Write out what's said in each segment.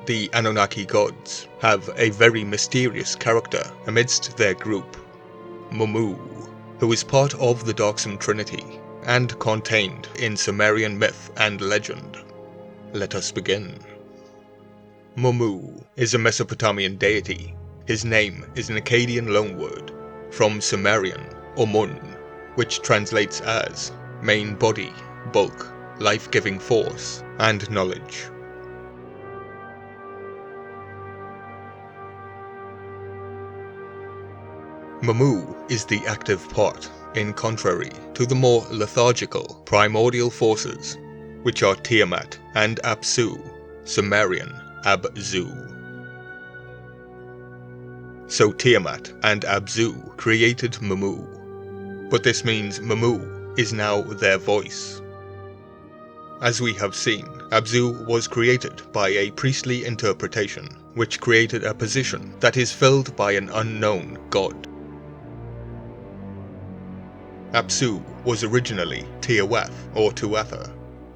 the Anunnaki gods have a very mysterious character amidst their group, MooMoo, who is part of the Dark-some Trinity and contained in Sumerian myth and legend. Let us begin. MooMoo is a Mesopotamian deity. His name is an Akkadian loanword from Sumerian umun, which translates as main body, bulk, life-giving force, and knowledge. MooMoo is the active part, in contrary to the more lethargic-al primordial forces, which are Tiamat and Apsu, Sumerian Abzu. So Tiamat and Abzu created MooMoo, but this means MooMoo is now their voice. As we have seen, Abzu was created by a priestly interpretation, which created a position that is filled by an unknown god. Apsû was originally Tiawath or Tuatha,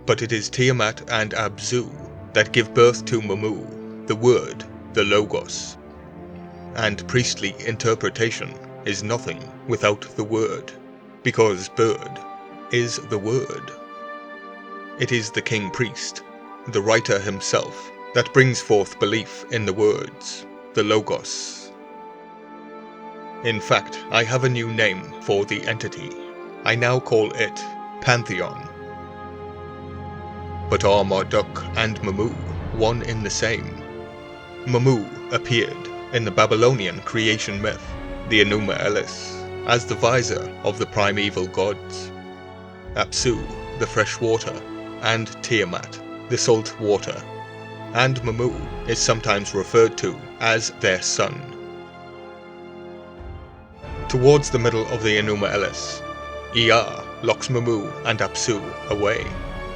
but it is Tiamat and Abzu that give birth to MooMoo, the word, the logos. And priestly interpretation is nothing without the word, because bird is the word. It is the king priest, the writer himself, that brings forth belief in the words, the logos. In fact, I have a new name for the entity. I now call it Pantheon. But are Marduk and MooMoo one in the same? MooMoo appeared in the Babylonian creation myth, the Enuma Elish, as the vizier of the primeval gods, Apsû, the fresh water, and Tiamat, the salt water, and MooMoo is sometimes referred to as their son. Towards the middle of the Enuma Elish, Ea locks MooMoo and Apsu away.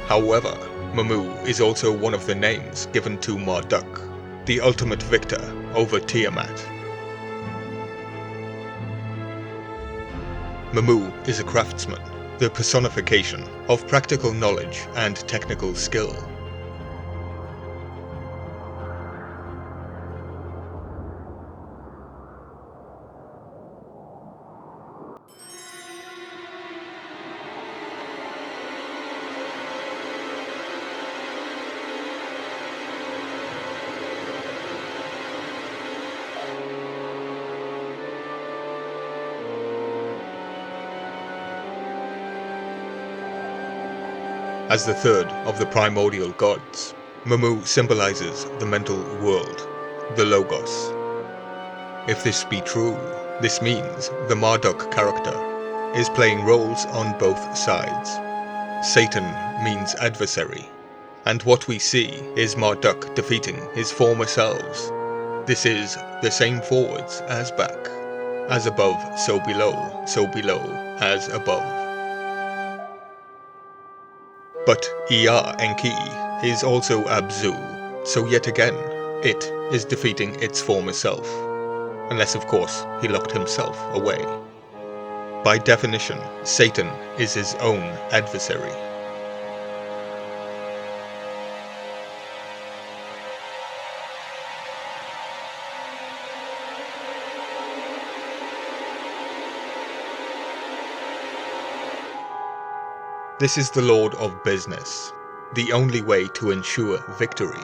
However, MooMoo is also one of the names given to Marduk, the ultimate victor over Tiamat. MooMoo is a craftsman, the personification of practical knowledge and technical skill. As the third of the primordial gods, MooMoo symbolizes the mental world, the logos. If this be true, this means the Marduk character is playing roles on both sides. Satan means adversary, and what we see is Marduk defeating his former selves. This is the same forwards as back, as above so below as above. But Ea Enki is also Abzu, so yet again, it is defeating its former self. Unless of course he locked himself away. By definition, Satan is his own adversary. This is the Lord of Business. The only way to ensure victory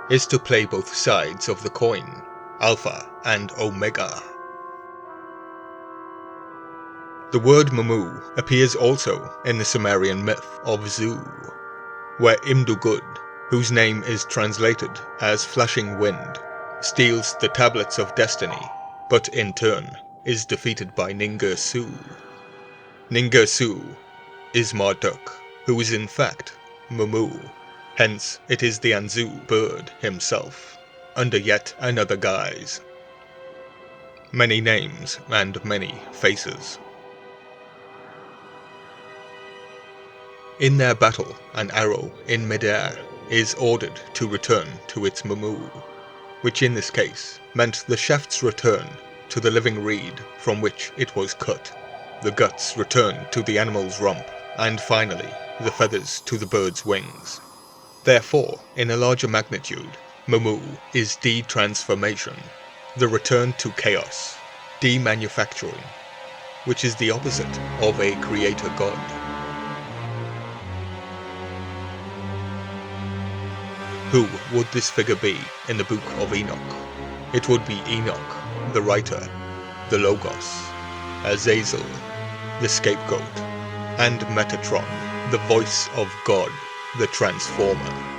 is to play both sides of the coin, Alpha and Omega. The word MooMoo appears also in the Sumerian myth of Zu, where Imdugud, whose name is translated as Flashing Wind, steals the tablets of destiny, but in turn is defeated by Ninazu. Ninazu is Marduk, who is in fact MooMoo, hence it is the Anzu bird himself, under yet another guise. Many names and many faces. In their battle, an arrow in midair is ordered to return to its MooMoo, which in this case meant the shaft's return to the living reed from which it was cut, the guts return to the animal's rump, and finally the feathers to the bird's wings. Therefore, in a larger magnitude, MooMoo is de-transformation, the return to chaos, demanufacturing, which is the opposite of a creator god. Who would this figure be in the Book of Enoch? It would be Enoch, the writer, the Logos, Azazel, the scapegoat, and Metatron, the voice of God, the transformer.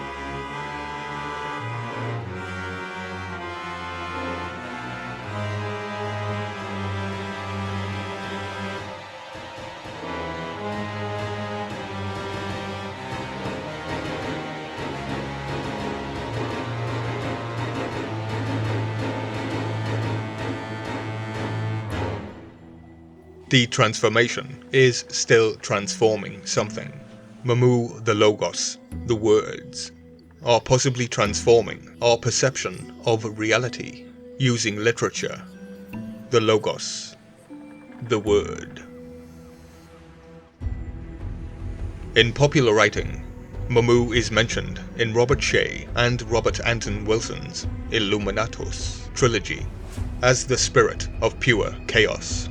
The transformation is still transforming something. MooMoo, the Logos, the words, are possibly transforming our perception of reality using literature. The Logos, the word. In popular writing, MooMoo is mentioned in Robert Shea and Robert Anton Wilson's Illuminatus trilogy as the spirit of pure chaos.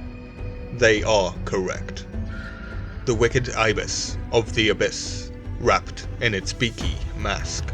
They are correct. The wicked ibis of the abyss, wrapped in its beaky mask.